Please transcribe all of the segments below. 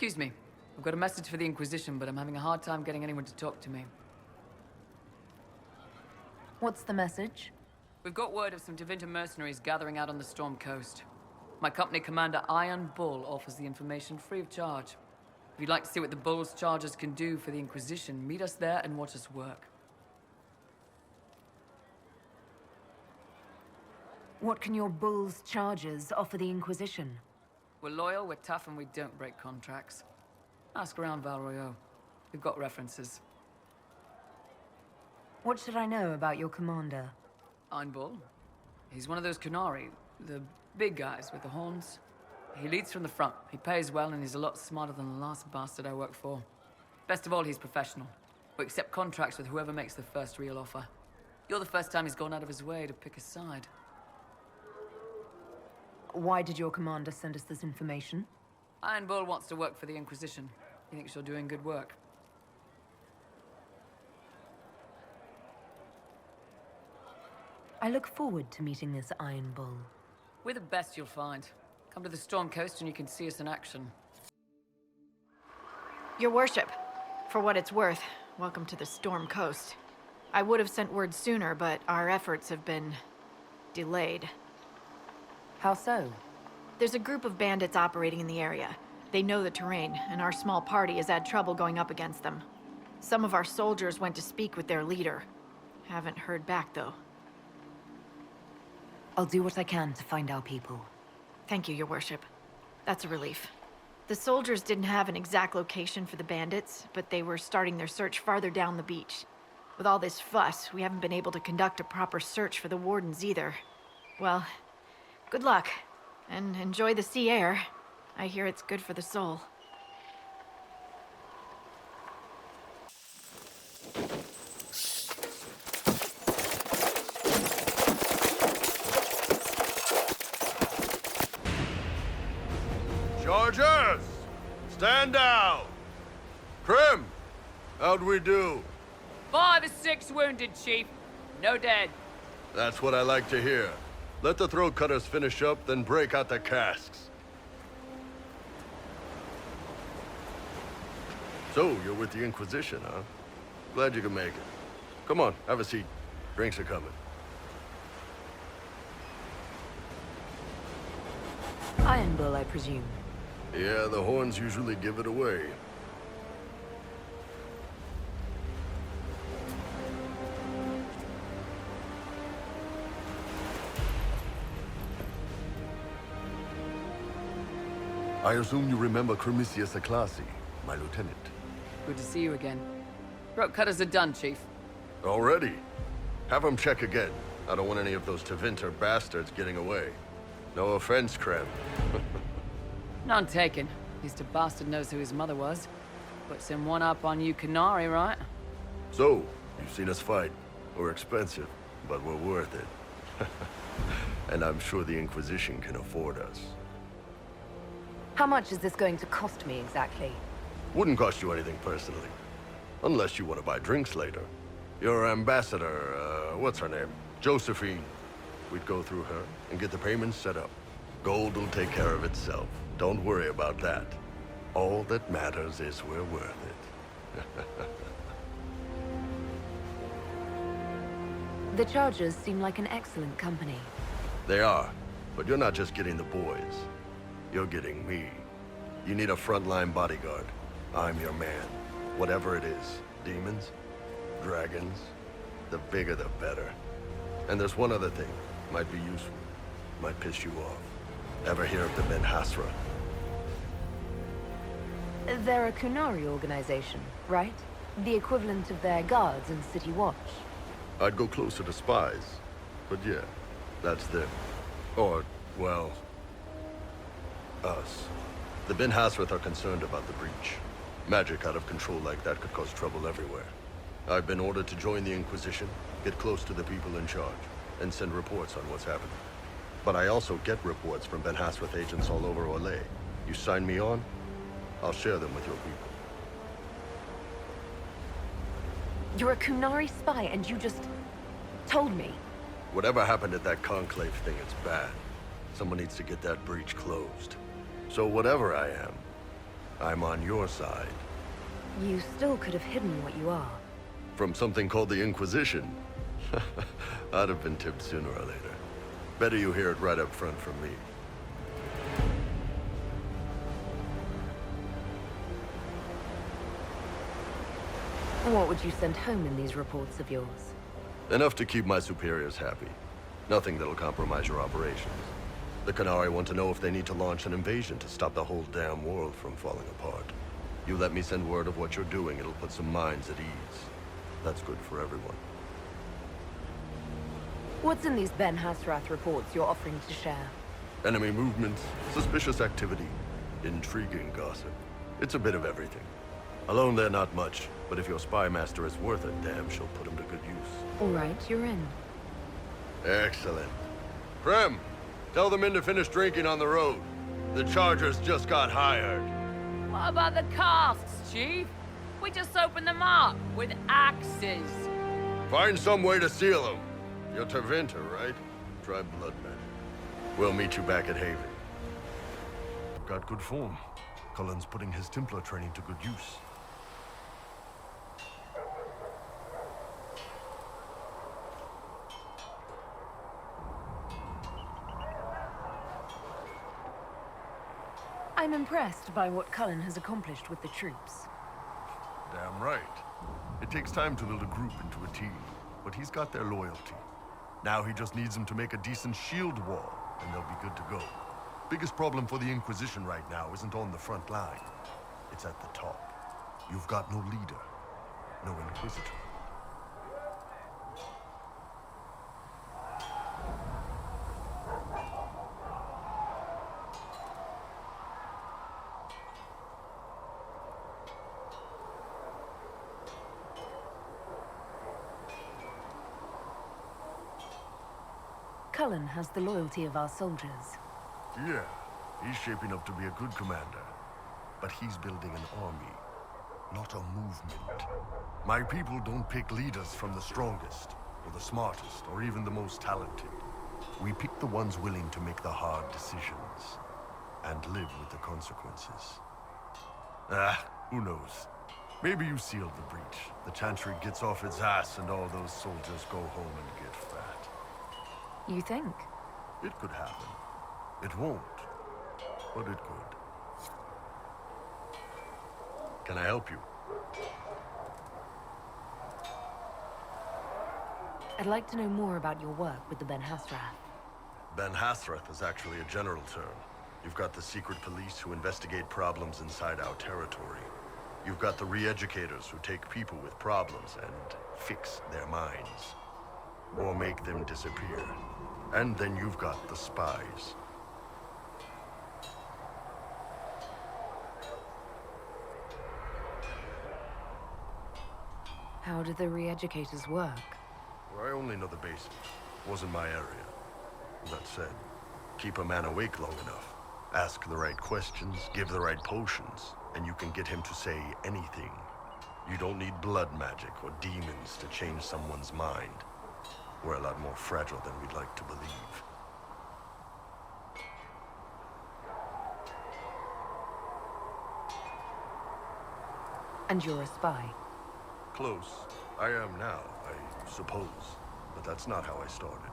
Excuse me. I've got a message for the Inquisition, but I'm having a hard time getting anyone to talk to me. What's the message? We've got word of some Tevinter mercenaries gathering out on the Storm Coast. My company commander, Iron Bull, offers the information free of charge. If you'd like to see what the Bull's charges can do for the Inquisition, meet us there and watch us work. What can your Bull's charges offer the Inquisition? We're loyal, we're tough, and we don't break contracts. Ask around Val Royeaux. We've got references. What should I know about your commander? Iron Bull. He's one of those Qunari, the big guys with the horns. He leads from the front. He pays well, and he's a lot smarter than the last bastard I worked for. Best of all, he's professional. We accept contracts with whoever makes the first real offer. You're the first time he's gone out of his way to pick a side. Why did your commander send us this information? Iron Bull wants to work for the Inquisition. He thinks you're doing good work. I look forward to meeting this Iron Bull. We're the best you'll find. Come to the Storm Coast and you can see us in action. Your worship, for what it's worth, welcome to the Storm Coast. I would have sent word sooner, but our efforts have been delayed. How so? There's a group of bandits operating in the area. They know the terrain, and our small party has had trouble going up against them. Some of our soldiers went to speak with their leader. Haven't heard back, though. I'll do what I can to find our people. Thank you, Your Worship. That's a relief. The soldiers didn't have an exact location for the bandits, but they were starting their search farther down the beach. With all this fuss, we haven't been able to conduct a proper search for the Wardens either. Well, good luck, and enjoy the sea air. I hear it's good for the soul. Chargers! Stand down! Krim! How'd we do? 5 or 6 wounded, Chief. No dead. That's what I like to hear. Let the throat cutters finish up, then break out the casks. So, you're with the Inquisition, huh? Glad you could make it. Come on, have a seat. Drinks are coming. Iron Bull, I presume. Yeah, the horns usually give it away. I assume you remember Cremisius Aclassi, my lieutenant. Good to see you again. Throat cutters are done, Chief. Already? Have him check again. I don't want any of those Tevinter bastards getting away. No offense, Krem. None taken. At least a bastard knows who his mother was. Puts him one up on you Qunari, right? So, you've seen us fight. We're expensive, but we're worth it. And I'm sure the Inquisition can afford us. How much is this going to cost me exactly? Wouldn't cost you anything personally. Unless you want to buy drinks later. Your ambassador, what's her name? Josephine. We'd go through her and get the payments set up. Gold will take care of itself. Don't worry about that. All that matters is we're worth it. The Chargers seem like an excellent company. They are, but you're not just getting the boys. You're getting me. You need a frontline bodyguard. I'm your man. Whatever it is. Demons? Dragons? The bigger the better. And there's one other thing. Might be useful. Might piss you off. Ever hear of the Ben Hasra? They're a Qunari organization, right? The equivalent of their guards in City Watch. I'd go closer to spies. But yeah, that's them. Or, well, us. The Ben Hasrath are concerned about the breach. Magic out of control like that could cause trouble everywhere. I've been ordered to join the Inquisition, get close to the people in charge, and send reports on what's happening. But I also get reports from Ben Hasrath agents all over Orlais. You sign me on, I'll share them with your people. You're a Qunari spy and you just told me. Whatever happened at that Conclave thing, it's bad. Someone needs to get that breach closed. So whatever I am, I'm on your side. You still could have hidden what you are. From something called the Inquisition. I'd have been tipped sooner or later. Better you hear it right up front from me. What would you send home in these reports of yours? Enough to keep my superiors happy. Nothing that'll compromise your operations. The Qunari want to know if they need to launch an invasion to stop the whole damn world from falling apart. You let me send word of what you're doing, it'll put some minds at ease. That's good for everyone. What's in these Ben Hasrath reports you're offering to share? Enemy movements, suspicious activity, intriguing gossip. It's a bit of everything. Alone they're not much, but if your spy master is worth a damn, she'll put him to good use. All right, you're in. Excellent. Prem, tell the men to finish drinking on the road. The Chargers just got hired. What about the casks, Chief? We just opened them up with axes. Find some way to seal them. You're Tevinter, right? Try blood magic. We'll meet you back at Haven. Got good form. Cullen's putting his Templar training to good use. I'm impressed by what Cullen has accomplished with the troops. Damn right. It takes time to build a group into a team, but he's got their loyalty. Now he just needs them to make a decent shield wall, and they'll be good to go. Biggest problem for the Inquisition right now isn't on the front line. It's at the top. You've got no leader, no Inquisitor. Cullen has the loyalty of our soldiers. Yeah, he's shaping up to be a good commander. But he's building an army, not a movement. My people don't pick leaders from the strongest, or the smartest, or even the most talented. We pick the ones willing to make the hard decisions, and live with the consequences. Who knows? Maybe you sealed the breach. The Chantry gets off its ass and all those soldiers go home and get fat. You think? It could happen. It won't, but it could. Can I help you? I'd like to know more about your work with the Ben Hasrath. Ben Hasrath is actually a general term. You've got the secret police who investigate problems inside our territory. You've got the re-educators who take people with problems and fix their minds. Or make them disappear. And then you've got the spies. How do the re-educators work? I only know the basics. Wasn't my area. That said, keep a man awake long enough. Ask the right questions, give the right potions, and you can get him to say anything. You don't need blood magic or demons to change someone's mind. We're a lot more fragile than we'd like to believe. And you're a spy. Close. I am now, I suppose. But that's not how I started.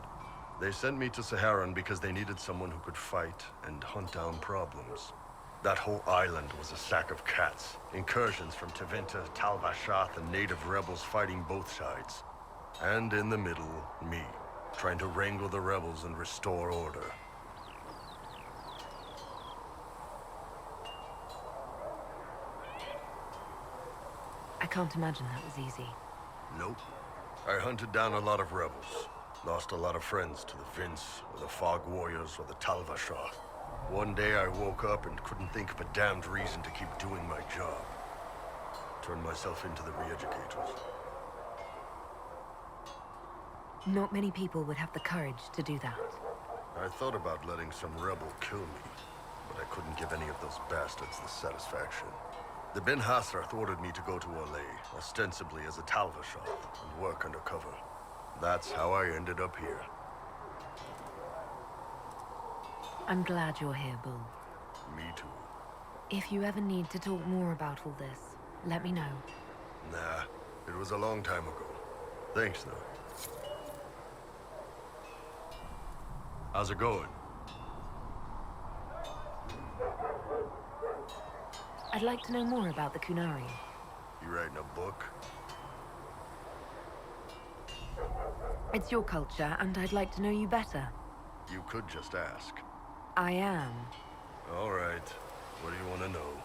They sent me to Saharan because they needed someone who could fight and hunt down problems. That whole island was a sack of cats. Incursions from Tevinter, Tal Vashath, and native rebels fighting both sides. And in the middle, me, trying to wrangle the rebels and restore order. I can't imagine that was easy. Nope. I hunted down a lot of rebels. Lost a lot of friends to the Vince, or the Fog Warriors, or the Tal Vashath. One day I woke up and couldn't think of a damned reason to keep doing my job. Turned myself into the re-educators. Not many people would have the courage to do that. I thought about letting some rebel kill me, but I couldn't give any of those bastards the satisfaction. The Ben Hasrath ordered me to go to Orlais, ostensibly as a Tal Vashath, and work undercover. That's how I ended up here. I'm glad you're here, Bull. Me too. If you ever need to talk more about all this, let me know. Nah, it was a long time ago. Thanks, though. How's it going? I'd like to know more about the Kunari. You writing a book? It's your culture, and I'd like to know you better. You could just ask. I am. All right. What do you want to know?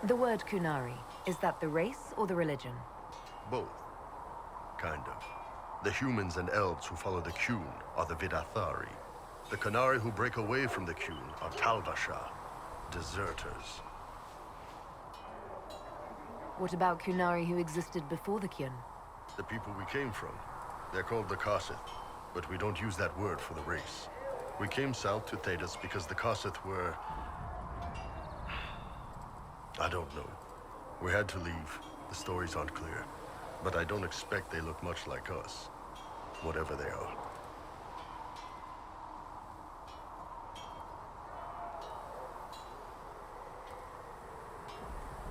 The word Kunari, is that the race or the religion? Both. Kind of. The humans and elves who follow the Qun are the Vidathari. The Kunari who break away from the Qun are Talvasha, deserters. What about Kunari who existed before the Qun? The people we came from. They're called the Kossith, but we don't use that word for the race. We came south to Thedas because the Kossith were... I don't know. We had to leave. The stories aren't clear. But I don't expect they look much like us. Whatever they are.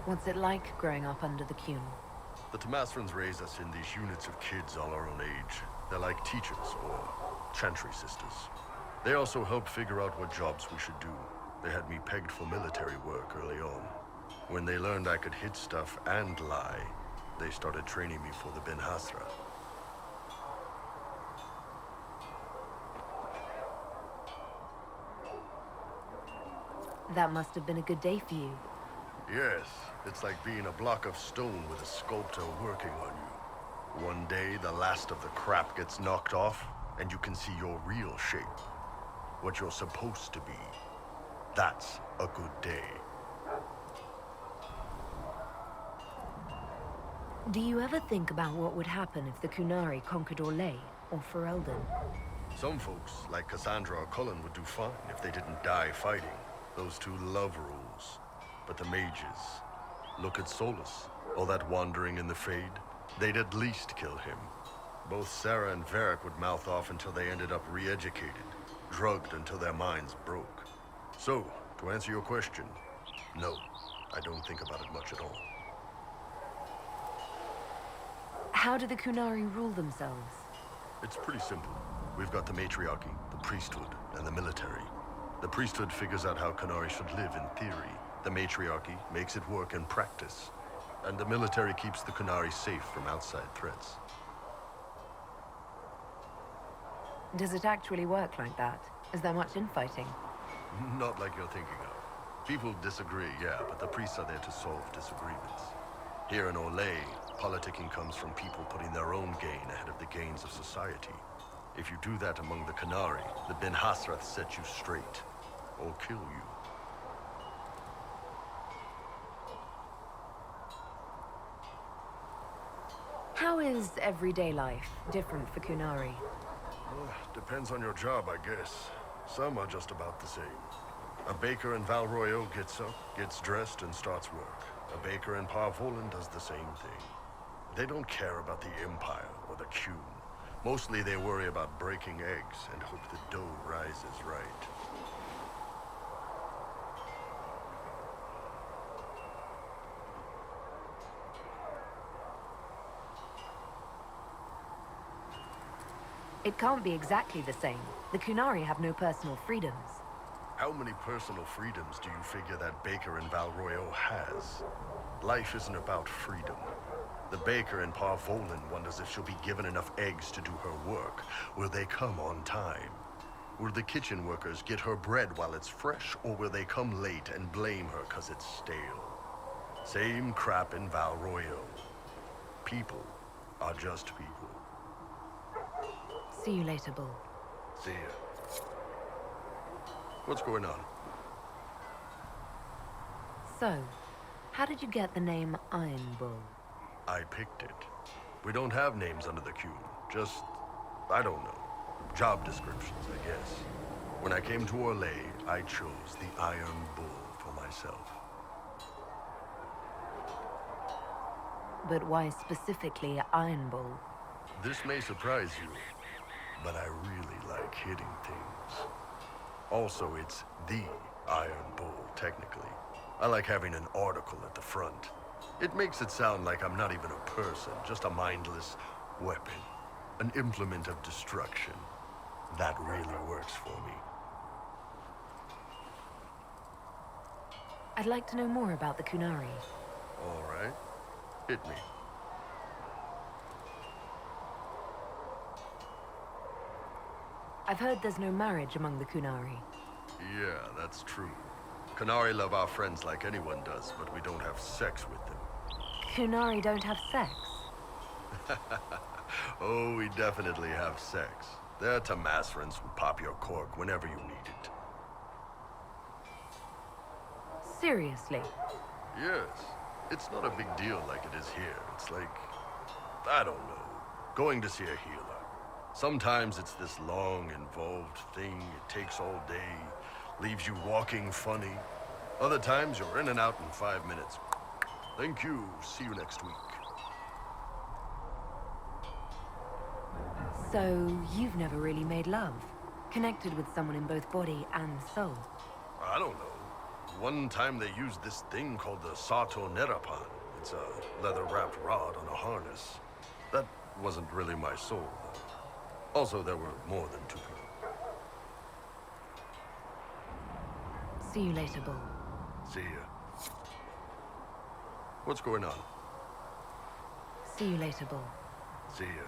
What's it like growing up under the Qun? The Tamasrans raise us in these units of kids all our own age. They're like teachers or chantry sisters. They also help figure out what jobs we should do. They had me pegged for military work early on. When they learned I could hit stuff and lie, they started training me for the Ben Hasra. That must have been a good day for you. Yes, it's like being a block of stone with a sculptor working on you. One day, the last of the crap gets knocked off, and you can see your real shape. What you're supposed to be. That's a good day. Do you ever think about what would happen if the Kunari conquered Orlais or Ferelden? Some folks, like Cassandra or Cullen, would do fine if they didn't die fighting. Those two love rules. But the mages, look at Solus, all that wandering in the Fade. They'd at least kill him. Both Sarah and Varric would mouth off until they ended up re-educated, drugged until their minds broke. So, to answer your question, no, I don't think about it much at all. How do the Kunari rule themselves? It's pretty simple. We've got the matriarchy, the priesthood, and the military. The priesthood figures out how Kunari should live in theory. The matriarchy makes it work in practice. And the military keeps the Kunari safe from outside threats. Does it actually work like that? Is there much infighting? Not like you're thinking of. People disagree, yeah, but the priests are there to solve disagreements. Here in Orlais, politicking comes from people putting their own gain ahead of the gains of society. If you do that among the Kunari, the Ben Hasrath set you straight, or kill you. How is everyday life different for Kunari? Depends on your job, I guess. Some are just about the same. A baker in Val Royeaux gets up, gets dressed, and starts work. A baker in Parvolan does the same thing. They don't care about the Empire or the Qun. Mostly they worry about breaking eggs and hope the dough rises right. It can't be exactly the same. The Kunari have no personal freedoms. How many personal freedoms do you figure that baker in Val Royeaux has? Life isn't about freedom. The baker in Parvolan wonders if she'll be given enough eggs to do her work. Will they come on time? Will the kitchen workers get her bread while it's fresh, or will they come late and blame her 'cause it's stale? Same crap in Val Royeaux. People are just people. See you later, Bull. See ya. What's going on? So, how did you get the name Iron Bull? I picked it. We don't have names under the Qun. Just, I don't know. Job descriptions, I guess. When I came to Orlais, I chose the Iron Bull for myself. But why specifically Iron Bull? This may surprise you, but I really like hitting things. Also, it's the Iron Bull, technically. I like having an article at the front. It makes it sound like I'm not even a person, just a mindless weapon. An implement of destruction. That really works for me. I'd like to know more about the Kunari. All right. Hit me. I've heard there's no marriage among the Kunari. Yeah, that's true. Kunari love our friends like anyone does, but we don't have sex with them. Kunari don't have sex. Oh, we definitely have sex. They're Tamasrans who pop your cork whenever you need it. Seriously? Yes. It's not a big deal like it is here. It's like, I don't know, going to see a healer. Sometimes it's this long, involved thing. It takes all day, leaves you walking funny. Other times you're in and out in 5 minutes. Thank you. See you next week. So, you've never really made love? Connected with someone in both body and soul? I don't know. One time they used this thing called the Sato Nerapan. It's a leather-wrapped rod on a harness. That wasn't really my soul, though. Also, there were more than 2 people. See you later, Bull. See ya. What's going on? See you later, Bull. See ya.